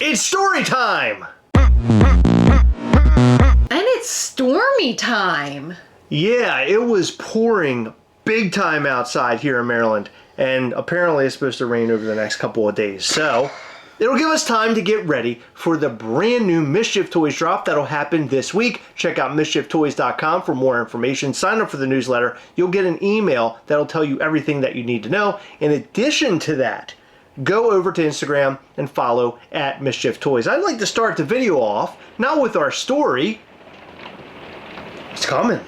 It's story time! And it's stormy time. Yeah, it was pouring big time outside here in Maryland, and apparently it's supposed to rain over the next couple of days. So, it'll give us time to get ready for the brand new Mischief Toys drop that'll happen this week. Check out mischieftoys.com for more information. Sign up for the newsletter. You'll get an email that'll tell you everything that you need to know. In addition to that, go over to Instagram and follow at Mischief Toys. I'd like to start the video off, not with our story. It's coming.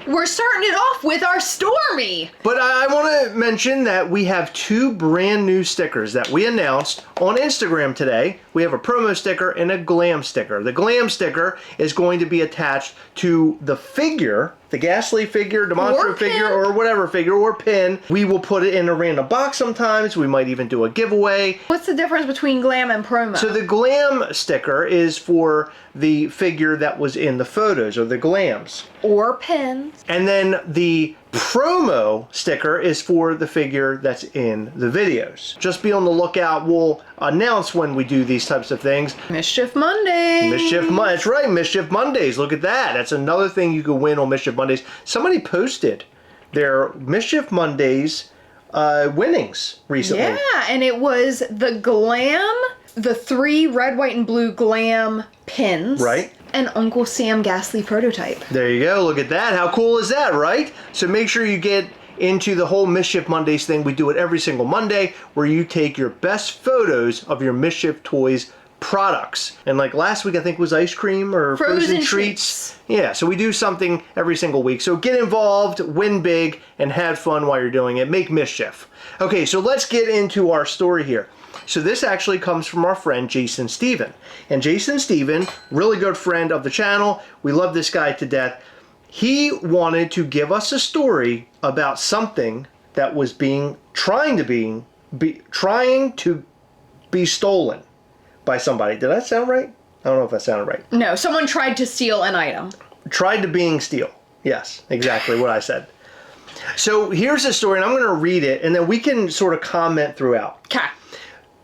We're starting it off with our Stormy. But I want to mention that we have two brand new stickers that we announced on Instagram today. We have a promo sticker and a glam sticker. The glam sticker is going to be attached to the figure, the Ghastly figure, demonstrative figure, or whatever figure, or pin. We will put it in a random box sometimes. We might even do a giveaway. What's the difference between glam and promo? So the glam sticker is for the figure that was in the photos, or the glams. Or pins. And then the promo sticker is for the figure that's in the videos. Just be on the lookout. We'll announce when we do these types of things. Mischief Mondays. That's right, Mischief Mondays. Look at that. That's another thing you could win on Mischief Mondays. Somebody posted their Mischief Mondays winnings recently. Yeah, and it was the glam, the 3 red, white, and blue glam pins. Right. And Uncle Sam Ghastly prototype. There you go. Look at that. How cool is that, right? So make sure you get into the whole Mischief Mondays thing. We do it every single Monday where you take your best photos of your Mischief Toys products. And like last week, I think was ice cream or frozen treats. Yeah, so we do something every single week. So get involved, win big, and have fun while you're doing it. Make mischief. Okay, so let's get into our story here. So this actually comes from our friend Jason Steven. And Jason Steven, really good friend of the channel. We love this guy to death. He wanted to give us a story about something that was trying to be stolen by somebody. Did that sound right? I don't know if that sounded right. No, someone tried to steal an item. Tried to steal. Yes, exactly what I said. So here's the story, and I'm going to read it, and then we can sort of comment throughout. Okay.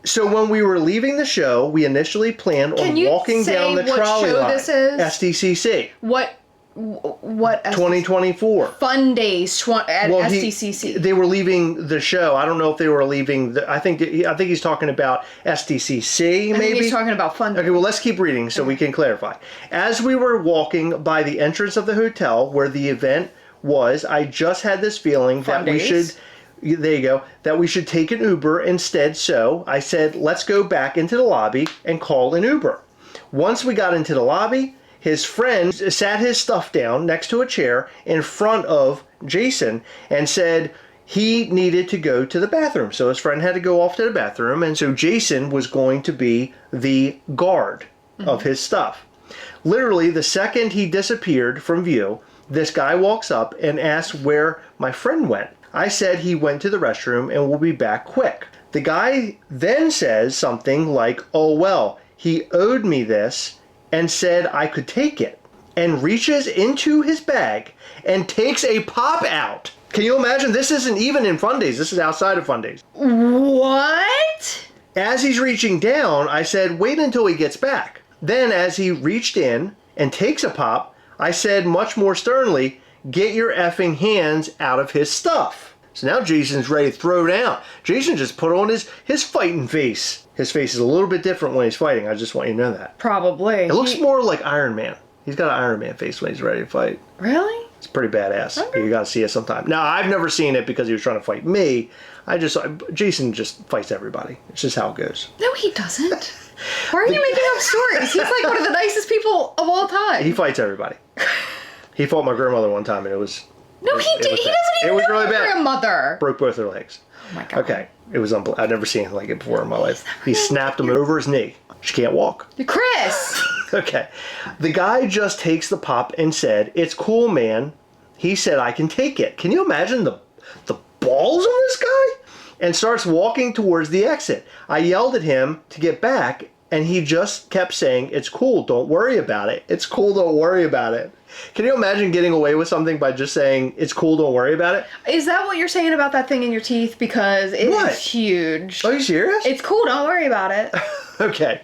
So when we were leaving the show, we initially planned on walking down the trolley line. This is? SDCC. What 2024. Fundays at SDCC. They were leaving the show. I don't know if they were leaving. I think he's talking about SDCC. Maybe I think he's talking about Fundays. Okay, well let's keep reading so we can clarify. As we were walking by the entrance of the hotel where the event was, I just had this feeling that we should. There you go. That we should take an Uber instead. So I said, let's go back into the lobby and call an Uber. Once we got into the lobby, his friend sat his stuff down next to a chair in front of Jason and said he needed to go to the bathroom. So his friend had to go off to the bathroom. And so Jason was going to be the guard of his stuff. Literally, the second he disappeared from view, this guy walks up and asks where my friend went. I said he went to the restroom and will be back quick. The guy then says something like, oh well, he owed me this and said I could take it, and reaches into his bag and takes a pop out. Can you imagine? This isn't even in Fundays. This is outside of Fundays. What? As he's reaching down, I said, wait until he gets back. Then as he reached in and takes a pop, I said much more sternly, get your effing hands out of his stuff. So now Jason's ready to throw down. Jason just put on his fighting face. His face is a little bit different when he's fighting. I just want you to know that. Probably. It looks more like Iron Man. He's got an Iron Man face when he's ready to fight. Really? It's pretty badass. Okay. You gotta see it sometime. Now, I've never seen it because he was trying to fight me. Jason just fights everybody. It's just how it goes. No, he doesn't. Why are you making up stories? He's like one of the nicest people of all time. He fights everybody. He fought my grandmother one time and it was... No, he doesn't even know really bad. Grandmother. Broke both her legs. Oh my God. Okay. It was unbelievable. I'd never seen anything like it before in my life. He snapped him over his knee. She can't walk. Chris! Okay. The guy just takes the pop and said, it's cool, man. He said, I can take it. Can you imagine the balls on this guy? And starts walking towards the exit. I yelled at him to get back, and he just kept saying, it's cool, don't worry about it. It's cool, don't worry about it. Can you imagine getting away with something by just saying, it's cool, don't worry about it? Is that what you're saying about that thing in your teeth? Because it is huge. Are you serious? It's cool, don't worry about it. Okay.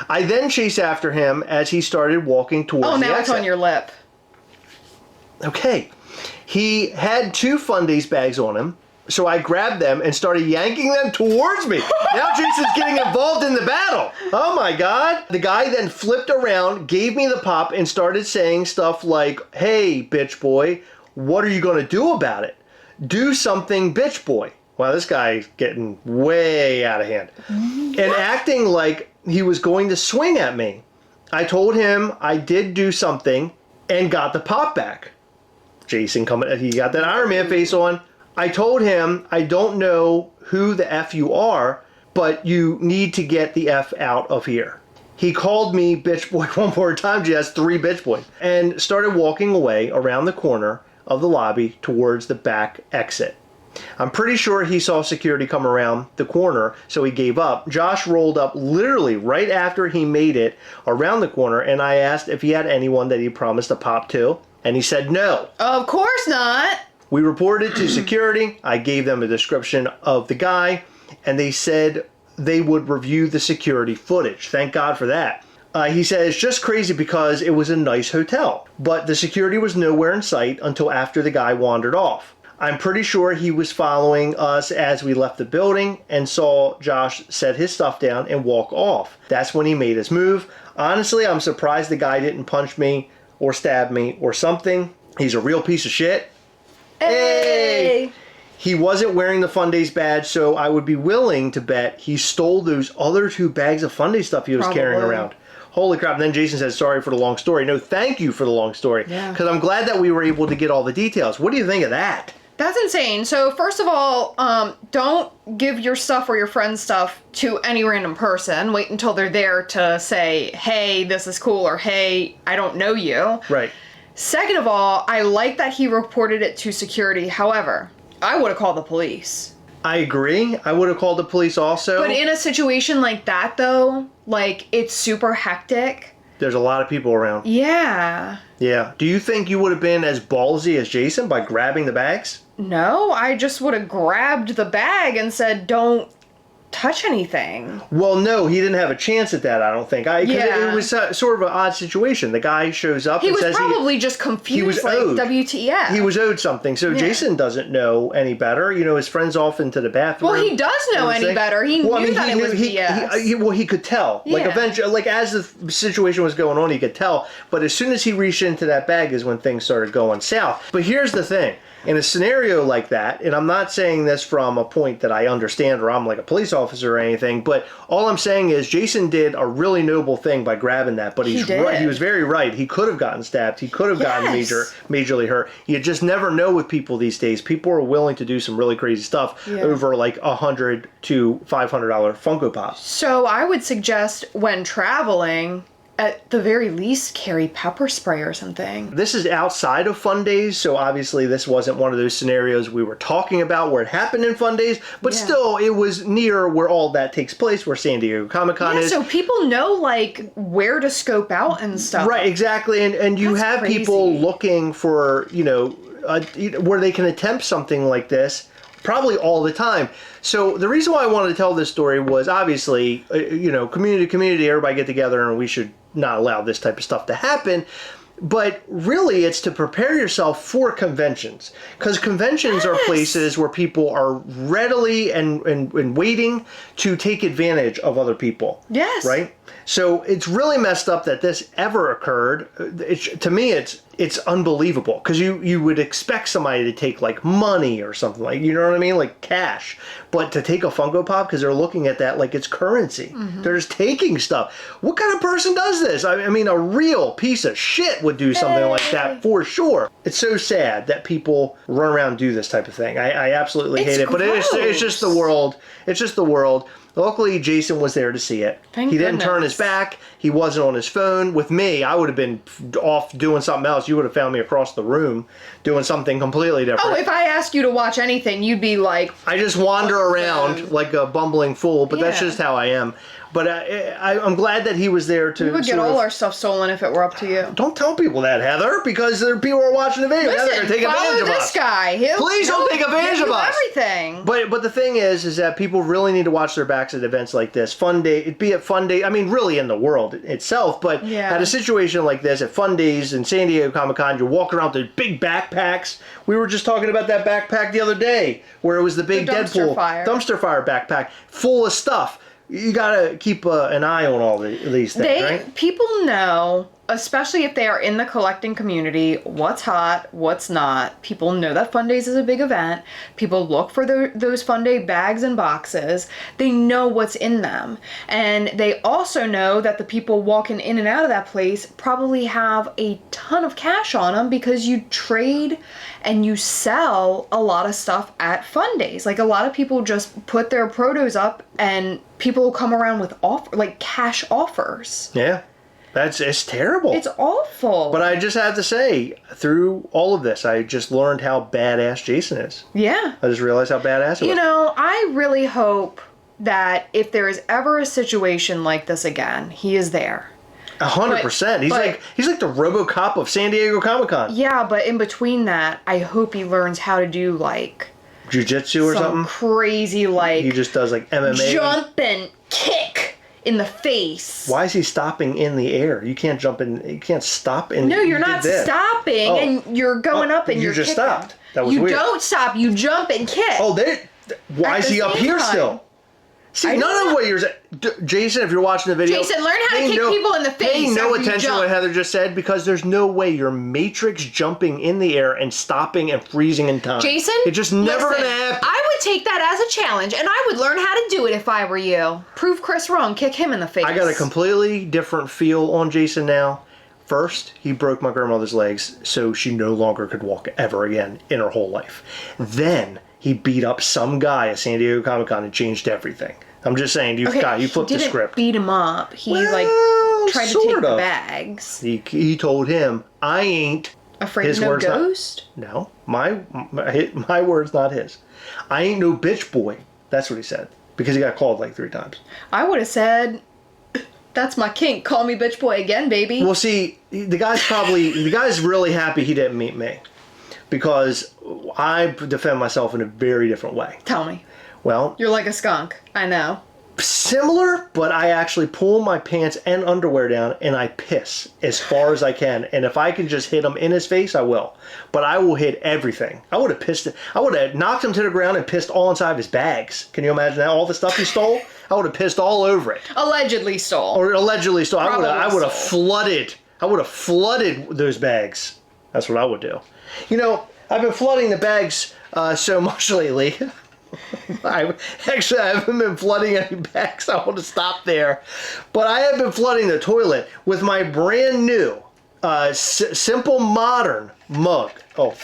I then chase after him as he started walking towards the exit. Oh, now it's on your lip. Okay. He had 2 Fundays bags on him, so I grabbed them and started yanking them towards me. Now Jason's getting involved in the battle. Oh my God. The guy then flipped around, gave me the pop, and started saying stuff like, hey, bitch boy, what are you going to do about it? Do something, bitch boy. Wow, this guy's getting way out of hand. And acting like he was going to swing at me. I told him I did do something and got the pop back. Jason he got that Iron Man face on. I told him I don't know who the F you are, but you need to get the F out of here. He called me bitch boy one more time. She has 3 bitch boys. And started walking away around the corner of the lobby towards the back exit. I'm pretty sure he saw security come around the corner, so he gave up. Josh rolled up literally right after he made it around the corner, and I asked if he had anyone that he promised to pop to, and he said no. Of course not. We reported to security. I gave them a description of the guy, and they said they would review the security footage. Thank God for that. He said it's just crazy because it was a nice hotel, but the security was nowhere in sight until after the guy wandered off. I'm pretty sure he was following us as we left the building and saw Josh set his stuff down and walk off. That's when he made his move. Honestly, I'm surprised the guy didn't punch me or stab me or something. He's a real piece of shit. Hey! He wasn't wearing the Fundays badge, so I would be willing to bet he stole those other 2 bags of Funday stuff he was carrying around. Holy crap. And then Jason said, sorry for the long story. No, thank you for the long story. Because I'm glad that we were able to get all the details. What do you think of that? That's insane. So first of all, don't give your stuff or your friend's stuff to any random person. Wait until they're there to say, hey, this is cool, or hey, I don't know you. Right. Second of all, I like that he reported it to security. However, I would have called the police. I agree. I would have called the police also. But in a situation like that, though, like, it's super hectic. There's a lot of people around. Yeah. Yeah. Do you think you would have been as ballsy as Jason by grabbing the bags? No, I just would have grabbed the bag and said, don't touch anything. Well, no, he didn't have a chance at that, I don't think. It was sort of an odd situation. The guy shows up and says he was probably just confused, he was like, owed. WTF. He was owed something. So Jason doesn't know any better. You know, his friend's off into the bathroom. Well, he does know any better. He knew that it was BS. He could tell. Like, eventually, like, as the situation was going on, he could tell. But as soon as he reached into that bag is when things started going south. But here's the thing. In a scenario like that, and I'm not saying this from a point that I understand or I'm like a police officer or anything, but all I'm saying is Jason did a really noble thing by grabbing that, but he's right. He was very right. He could have gotten stabbed. He could have gotten majorly hurt. You just never know with people these days. People are willing to do some really crazy stuff over like $100 to $500 Funko Pops. So I would suggest when traveling, at the very least, carry pepper spray or something. This is outside of Fundays, so obviously this wasn't one of those scenarios we were talking about where it happened in Fundays, but still, it was near where all that takes place, where San Diego Comic-Con is. So people know, like, where to scope out and stuff. Right, exactly, and you have people looking for, you know, where they can attempt something like this probably all the time. So the reason why I wanted to tell this story was obviously, you know, community, everybody get together and we should not allow this type of stuff to happen. But really, it's to prepare yourself for conventions. Because conventions are places where people are readily and waiting to take advantage of other people. Yes. Right? So it's really messed up that this ever occurred. To me, it's unbelievable. Because you would expect somebody to take like money or something, like, you know what I mean? Like cash. But to take a Funko Pop, because they're looking at that like it's currency. Mm-hmm. They're just taking stuff. What kind of person does this? I mean, a real piece of shit would do something like that for sure. It's so sad that people run around and do this type of thing. I absolutely hate it. But it's just the world. It's just the world. Luckily, Jason was there to see it. Thank he didn't goodness. turn his back. He wasn't on his phone. With me, I would have been off doing something else. You would have found me across the room doing something completely different. Oh, if I asked you to watch anything, you'd be like... I just wander around like a bumbling fool, but that's just how I am. but I'm glad that he was there to. We would get all our stuff stolen if it were up to you. Don't tell people that, Heather, because there are people who are watching the video. Listen, They're going to take advantage of us. this guy. Please don't take advantage of us. Everything. But the thing is that people really need to watch their backs at events like this. Fun Day, be it Fun Day. I mean, really in the world itself, but at a situation like this, at Fun Days in San Diego Comic-Con, you're walking around with big backpacks. We were just talking about that backpack the other day, where it was the big Deadpool dumpster fire backpack full of stuff. You gotta keep an eye on all these things, right? People know, especially if they are in the collecting community, what's hot, what's not. People know that Fun Days is a big event. People look for those Fun Day bags and boxes. They know what's in them. And they also know that the people walking in and out of that place probably have a ton of cash on them because you trade and you sell a lot of stuff at Fun Days. Like, a lot of people just put their produce up and people will come around with cash offers. Yeah. It's terrible. It's awful. But I just have to say, through all of this, I just learned how badass Jason is. Yeah. I just realized how badass he was. You know, I really hope that if there is ever a situation like this again, he is there. 100%. He's like the RoboCop of San Diego Comic-Con. Yeah, but in between that, I hope he learns how to do jiu-jitsu or something crazy he just does MMA. Jump and kick in the face. Why is he stopping in the air? You can't jump in. You can't stop in. No, you're not stopping, and you're going up and you're just kicking. Stopped. That was weird. You don't stop. You jump and kick. Oh, why is he up here still? See, none of what you're saying. Jason, if you're watching the video... Jason, learn how to kick people in the face. Pay no attention to what Heather just said, because there's no way you're Matrix jumping in the air and stopping and freezing in time. Jason, it's just never going to happen. I would take that as a challenge, and I would learn how to do it if I were you. Prove Chris wrong. Kick him in the face. I got a completely different feel on Jason now. First, he broke my grandmother's legs, so she no longer could walk ever again in her whole life. Then, he beat up some guy at San Diego Comic-Con and changed everything. I'm just saying, you flipped the script. He didn't beat him up. He tried to take the bags. He told him, "I ain't afraid of no ghost." No, my word's not his. "I ain't no bitch boy." That's what he said, because he got called 3 times. I would have said, "That's my kink. Call me bitch boy again, baby." Well, see, the guy's really happy he didn't meet me, because I defend myself in a very different way. Tell me. Well, you're like a skunk. I know. Similar, but I actually pull my pants and underwear down and I piss as far as I can. And if I can just hit him in his face, I will. But I will hit everything. I would have knocked him to the ground and pissed all inside of his bags. Can you imagine that? All the stuff he stole? I would have pissed all over it. Allegedly stole. I would have flooded. I would have flooded those bags. That's what I would do. You know, I've been flooding the bags so much lately. I haven't been flooding any bags. I want to stop there. But I have been flooding the toilet with my brand new Simple Modern mug. Oh.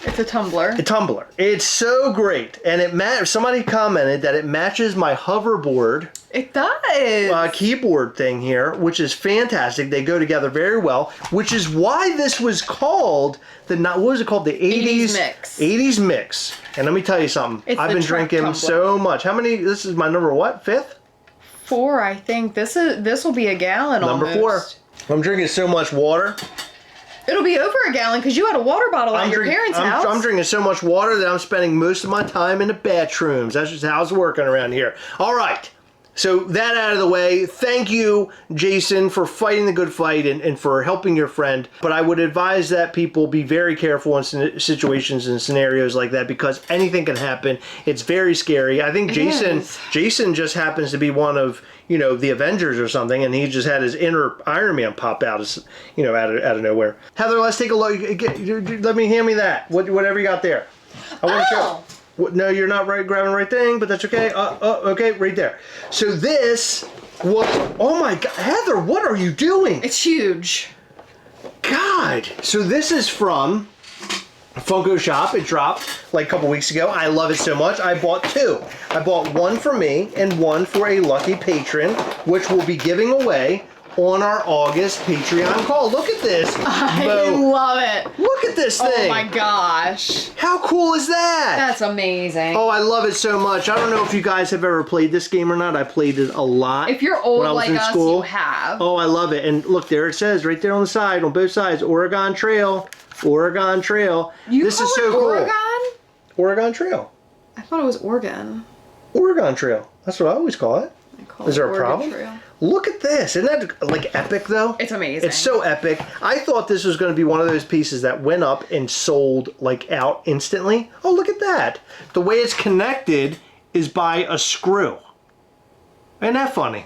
It's a tumbler. A tumbler. It's so great. And somebody commented that it matches my hoverboard. It does. Keyboard thing here, which is fantastic. They go together very well, which is why this was called the 80s mix. 80s mix. And let me tell you something. I've been drinking tumbler. So much. How many? This is my number what? 5th? 4, I think. This will be a gallon number almost. 4. I'm drinking so much water. It'll be over a gallon because you had a water bottle at your parents' house. I'm drinking so much water that I'm spending most of my time in the bathrooms. That's just how it's working around here. All right. So that out of the way, thank you, Jason, for fighting the good fight and for helping your friend. But I would advise that people be very careful in situations and scenarios like that, because anything can happen. It's very scary. I think Jason just happens to be one of, the Avengers or something, and he just had his inner Iron Man pop out, out of nowhere. Heather, let's take a look. Hand me that. Whatever you got there. I want to show. No, you're not grabbing the right thing, but that's okay. Okay, right there. So this was, oh my God, Heather, what are you doing? It's huge. God. So this is from Funko Shop. It dropped a couple weeks ago. I love it so much. I bought 2. I bought one for me and one for a lucky patron, which we'll be giving away on our August Patreon call. Look at this. I love it. Look at this thing. Oh my gosh. How cool is that? That's amazing. Oh, I love it so much. I don't know if you guys have ever played this game or not. I played it a lot. If you're old when I was like in us, school. you have. Oh, I love it. And look, there it says right there on the side, on both sides, Oregon Trail. Oregon Trail. This is so cool. Oregon? Oregon Trail. I thought it was Oregon. Oregon Trail. That's what I always call it. Is there a problem? Trail. Look at this. Isn't that like epic though? It's amazing. It's so epic. I thought this was going to be one of those pieces that went up and sold like out instantly. Oh, look at that. The way it's connected is by a screw. Isn't that funny?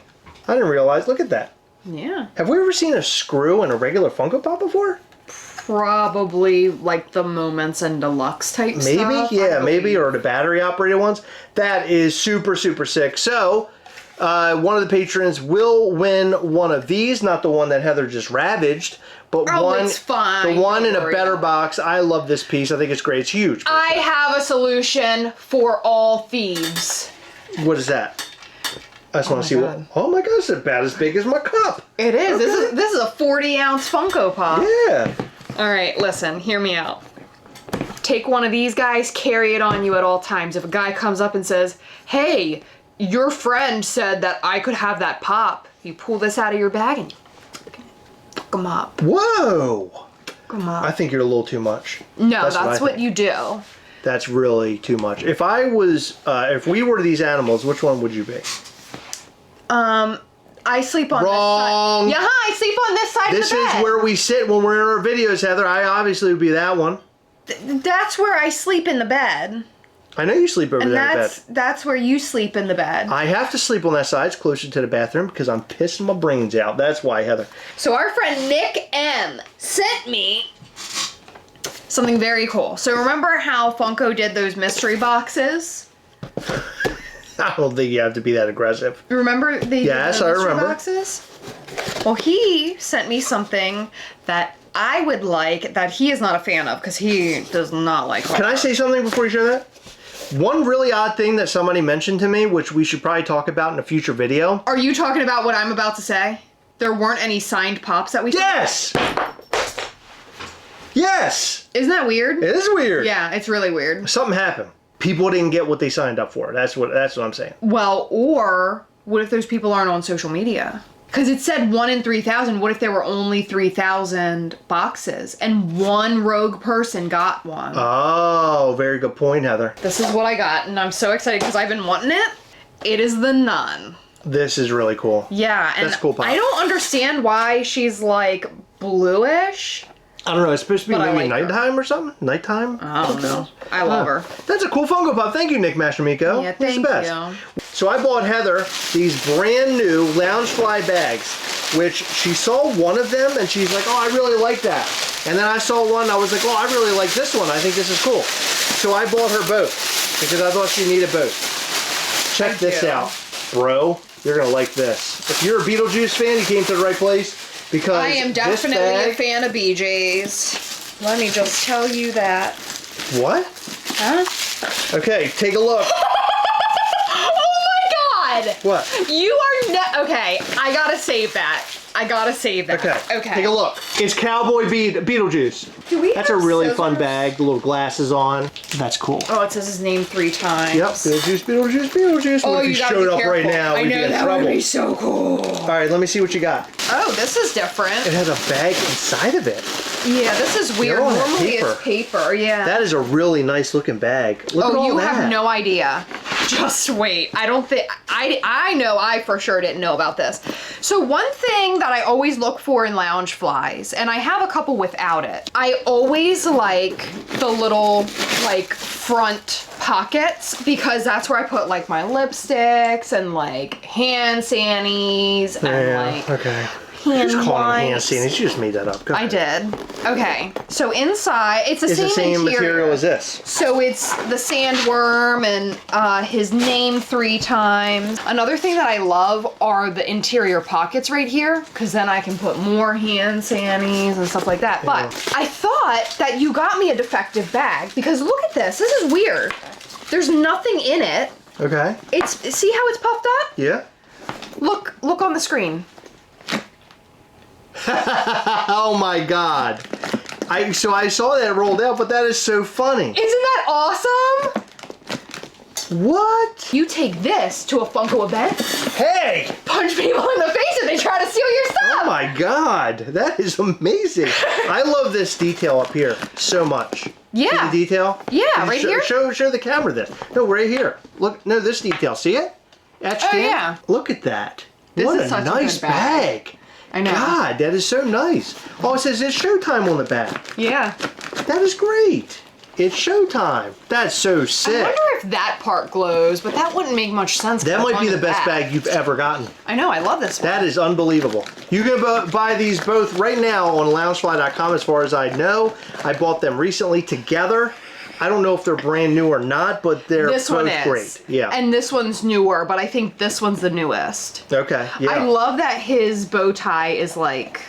I didn't realize. Look at that. Yeah. Have we ever seen a screw in a regular Funko Pop before? Probably like the Moments and Deluxe type Maybe, stuff. yeah, maybe, or the battery operated ones. That is super, super sick. So, one of the patrons will win one of these, not the one that Heather just ravaged, but it's fine. the one in a Don't better worry. box. I love this piece. I think it's great. It's huge. I have a solution for all thieves. What is that? I just want to see God. what. Oh my gosh, it's about as big as my cup. It is. Okay. This is a 40-ounce Funko Pop. Yeah. All right, listen, hear me out. Take one of these guys, carry it on you at all times. If a guy comes up and says, hey, your friend said that I could have that pop, you pull this out of your bag and fuck them up. Whoa. Fuck 'em up. I think you're a little too much. No, that's I what think. you do. That's really too much. If I was, if we were these animals, which one would you be? I sleep on Wrong. this side. Yeah, I sleep on this side This of the bed. is where we sit when we're in our videos, Heather. I obviously would be that one. That's where I sleep in the bed. I know you sleep over And there in bed. that's where you sleep in the bed. I have to sleep on that side. It's closer to the bathroom because I'm pissing my brains out. That's why, Heather. So our friend Nick M sent me something very cool. So remember how Funko did those mystery boxes? I don't think you have to be that aggressive. Remember they Yes, did I the mystery remember. boxes? Well, he sent me something that I would like that he is not a fan of because he does not like horror. Can I say something before you share that? One really odd thing that somebody mentioned to me, which we should probably talk about in a future video. Are you talking about what I'm about to say? There weren't any signed pops that we saw? Yes! Yes! Isn't that weird? It is weird. Yeah, it's really weird. Something happened. People didn't get what they signed up for. That's what I'm saying. Well, or what if those people aren't on social media? Because it said 1 in 3,000. What if there were only 3,000 boxes and one rogue person got one? Oh, very good point, Heather. This is what I got, and I'm so excited because I've been wanting it. It is the Nun. This is really cool. Yeah, and That's cool, Pop. I don't understand why she's like bluish. I don't know. It's supposed to be But I maybe like her. nighttime or something? Nighttime? I don't know. I love her. That's a cool Funko Pop. Thank you, Nick Mastermico. Yeah, He's thank the best. you. So I bought Heather these brand new Loungefly bags, which she saw one of them and she's like, oh, I really like that. And then I saw one, I was like, oh, I really like this one. I think this is cool. So I bought her both because I thought she needed both. Check this out, bro. You're going to like this. If you're a Beetlejuice fan, you came to the right place because I am this definitely bag, a fan of BJ's. Let me just tell you that. What? Huh? Okay, take a look. Oh my god! What? You are okay, I gotta save that. Okay. Take a look. It's Cowboy Beetlejuice. Do we That's a have really fun scissors? bag. The little glasses on. That's cool. Oh, it says his name 3 times. Yep. Beetlejuice. Oh, What if you he gotta showed be up right careful. now? I We'd know, be in that trouble. would be so cool. All right, let me see what you got. Oh, this is different. It has a bag inside of it. Yeah, this is weird. all have Normally paper. it's paper, yeah. That is a really nice looking bag. Look at Oh, all you that. have no idea. Just wait. I don't think I know I for sure didn't know about this. So one thing that I always look for in lounge flies, and I have a couple without it. I always like the little like front pockets because that's where I put like my lipsticks and like hand sanis and like okay. hand Just calling them hand wipes. sanitizer. You just made that up. Go I ahead. did. Okay. So inside, it's the It's same the same interior. material as this. So it's the sandworm and his name 3 times. Another thing that I love are the interior pockets right here, because then I can put more hand sanis and stuff like that. But I thought that you got me a defective bag because look at this. This is weird. There's nothing in it. Okay. See how it's puffed up? Yeah. Look on the screen. Oh my God. So I saw that rolled out, but that is so funny. Isn't that awesome? What? You take this to a Funko event, Hey! punch people in the face if they try to steal your stuff. Oh my God, that is amazing. I love this detail up here so much. Yeah. See the detail? Yeah, right here? Show the camera this. No, right here. Look, no, this detail. See it? Etched in? Yeah. Look at that. This What is a such a nice good bag. I know. God, that is so nice. Oh, it says it's showtime on the back. Yeah. That is great. It's showtime. That's so sick. I wonder if that part glows, but that wouldn't make much sense. That might be the best bag you've ever gotten. I know, I love this one. That is unbelievable. You can buy these both right now on loungefly.com as far as I know. I bought them recently together. I don't know if they're brand new or not, but they're both great. Yeah. And this one's newer, but I think this one's the newest. Okay, yeah. I love that his bow tie is like,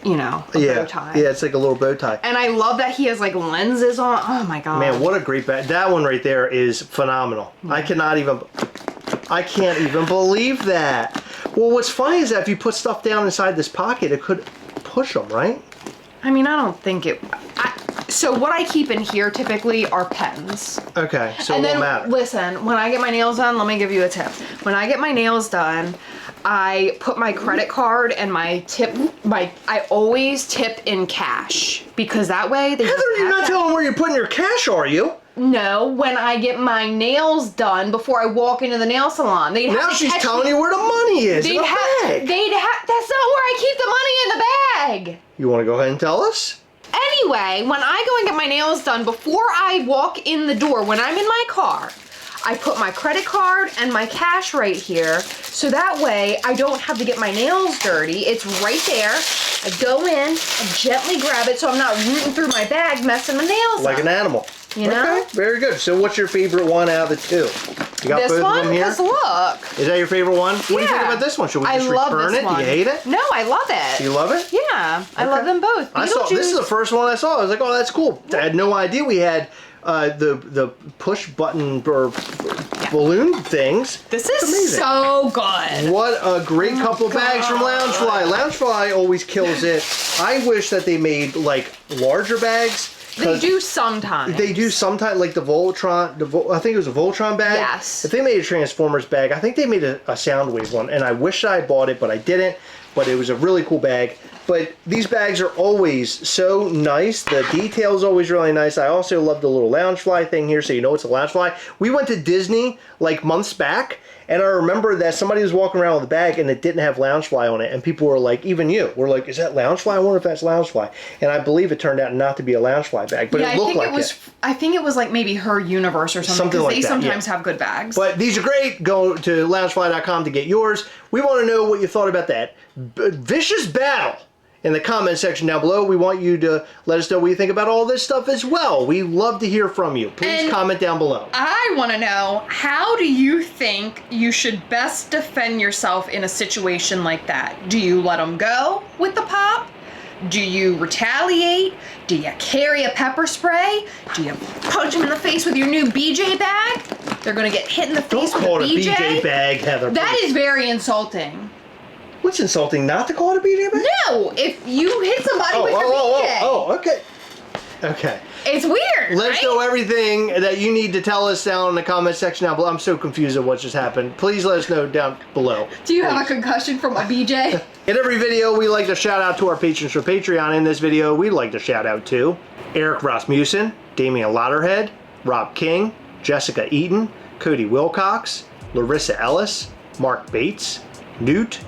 you know, a bow tie. Yeah, it's like a little bow tie. And I love that he has like lenses on. Oh my God. Man, what a great bag. That one right there is phenomenal. I can't even believe that. Well, what's funny is that if you put stuff down inside this pocket, it could push them, right? I mean, I don't think it... So what I keep in here typically are pens. Okay, so and it then, won't matter. Listen, when I get my nails done, let me give you a tip. When I get my nails done, I put my credit card and my tip, I always tip in cash. Because that way they Heather, you're not telling where you're putting your cash, are you? No, when I get my nails done before I walk into the nail salon, they'd have Now to she's catch telling me. you where the money is in the bag. That's not where I keep the money in the bag. You want to go ahead and tell us? Anyway, when I go and get my nails done, before I walk in the door, when I'm in my car, I put my credit card and my cash right here, so that way I don't have to get my nails dirty. It's right there. I go in, I gently grab it so I'm not rooting through my bag, messing my nails Like up. an animal. You know? Okay, very good. So what's your favorite one out of the two? You got This both one? of them here? Because look. Is that your favorite one? What do you think about this one? Should we just return it? Do you hate it? No, I love it. Do you love it? Yeah, I love them both. I saw this is the first one I saw. I was like, oh, that's cool. I had no idea we had the push button or balloon things. This is so good. What a great couple of bags from Loungefly. Loungefly always kills it. I wish that they made like larger bags. They do sometimes. They do sometimes, like the Voltron. I think it was a Voltron bag. Yes. If they made a Transformers bag, I think they made a Soundwave one, and I wish I bought it, but I didn't. But it was a really cool bag. But these bags are always so nice. The detail is always really nice. I also love the little Loungefly thing here, so you know it's a Loungefly. We went to Disney like months back, and I remember that somebody was walking around with a bag and it didn't have Loungefly on it, and people were like, even you, were like, is that Loungefly? I wonder if that's Loungefly. And I believe it turned out not to be a Loungefly bag, but it looked like it. I think it was like maybe her universe or something, because they sometimes have good bags. But these are great. Go to loungefly.com to get yours. We want to know what you thought about that vicious battle in the comment section down below. We want you to let us know what you think about all this stuff as well. We love to hear from you. Please comment down below. I want to know, how do you think you should best defend yourself in a situation like that? Do you let them go with the pop? Do you retaliate? Do you carry a pepper spray? Do you punch them in the face with your new BJ bag? They're going to get hit in the face with a BJ? Don't call it a BJ bag, Heather. That is very insulting. What's insulting? Not to call it a BJ bag? No, if you hit somebody with your BJ. Oh, okay. Okay. It's weird, Let us know everything that you need to tell us down in the comment section down below. I'm so confused at what just happened. Please let us know down below. Do you have a concussion from a BJ? In every video, we like to shout out to our patrons for Patreon. In this video, we'd like to shout out to Eric Rasmussen, Damian Lauderhead, Rob King, Jessica Eaton, Cody Wilcox, Larissa Ellis, Mark Bates, Newt,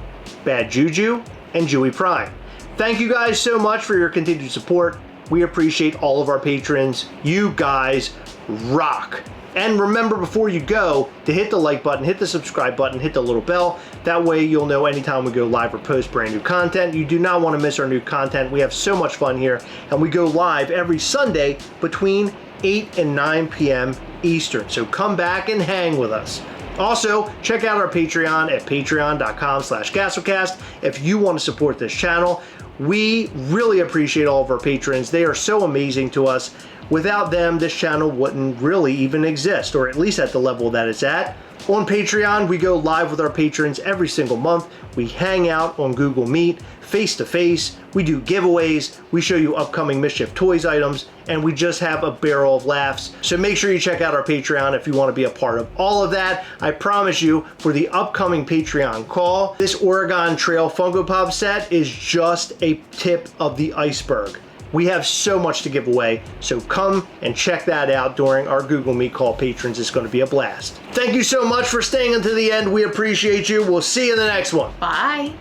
Bad Juju, and Jewy Prime. Thank you guys so much for your continued support. We appreciate all of our patrons. You guys rock. And remember, before you go, to hit the like button, hit the subscribe button, hit the little bell. That way you'll know anytime we go live or post brand new content. You do not want to miss our new content. We have so much fun here, and we go live every Sunday between 8 and 9 p.m. Eastern. So come back and hang with us. Also, check out our Patreon at patreon.com/Gastlecast if you want to support this channel. We really appreciate all of our patrons. They are so amazing to us. Without them, this channel wouldn't really even exist, or at least at the level that it's at. On Patreon, we go live with our patrons every single month. We hang out on Google Meet, face to face. We do giveaways. We show you upcoming Mischief Toys items, and we just have a barrel of laughs. So make sure you check out our Patreon if you want to be a part of all of that. I promise you, for the upcoming Patreon call, this Oregon Trail Funko Pop set is just a tip of the iceberg. We have so much to give away, so come and check that out during our Google Meet call, patrons. It's going to be a blast. Thank you so much for staying until the end. We appreciate you. We'll see you in the next one. Bye.